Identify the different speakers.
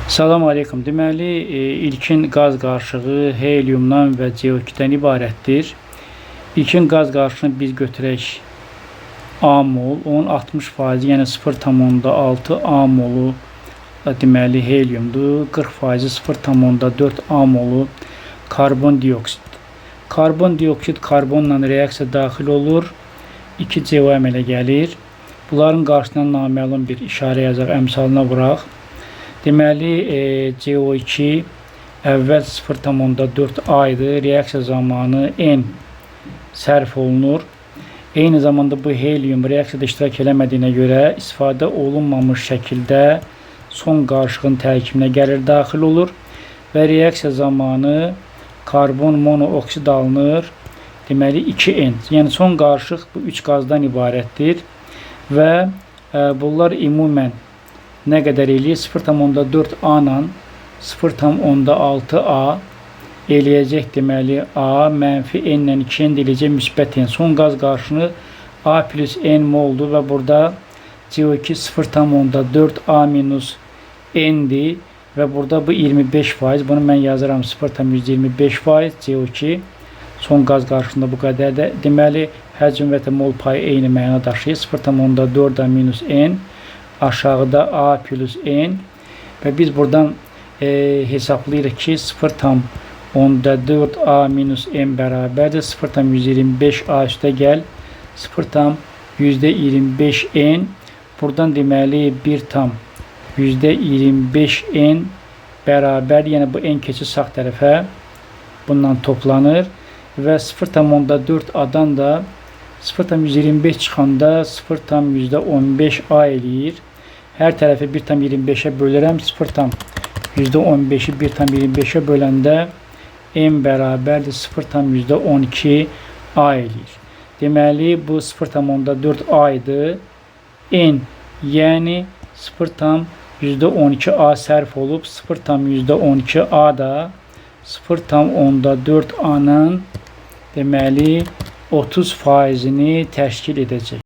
Speaker 1: Salam aleykum. Deməli, ilkin qaz qarışığı heliumdan və CO2-dən ibarətdir. İlkin qaz qarışığını biz götürək A mol, onun 60%, yəni 0,6 A molu deməli heliumdur, 40%, 0,4 A molu karbon dioksid. Karbon dioksid karbonla reaksiya daxil olur, 2 CO əmələ gəlir. Bunların qarşısına naməlum bir işarə yazaq, əmsalına vuraq. Deməli, CO2 əvvəl 0,4 A idi, reaksiya zamanı N sərf olunur. Eyni zamanda bu helium reaksiyada iştirak eləmədiyinə görə istifadə olunmamış şəkildə son qarışığın tərkibinə gəlir, daxil olur və reaksiya zamanı karbon monooksid alınır. Deməli, 2N. Yəni, son qarışıq bu 3 qazdan ibarətdir və bunlar ümumən nə qədər eləyir? 0,4 A ilə 0,6 A eləyəcək. Deməli, A mənfi N ilə 2N eləyəcək müsbət N. Son qaz qarışını A plus N moldur və burada CO2 0,4 A minus N'dir və burada bu 25%. Bunu mən yazıram 0,25% CO2. Son qaz qarışığında bu qədərdir. Deməli, həcm və mol payı eyni məna daşıyır. 0,4 A minus N. Aşağıda A plus N və biz buradan hesablayırıq ki 0,4 A minus N bərabərdir 0,125 A üstə gəl 0,125 N. Buradan deməli 1,125 N bərabər, yəni bu N keçir sağ tərəfə, bundan toplanır və 0,4 A-dan da 0,125 çıxanda 0,15 A eləyir. Hər tərəfi 1,25-ə bölürəm. 0,15-i 1,25-ə böləndə N bərabərdir 0,12 A eləyir. Deməli, bu 0,4 A idi. N, yəni 0,12 A sərf olub. 0,12 A da 0,4 A-nın deməli 30%-ni təşkil edəcək.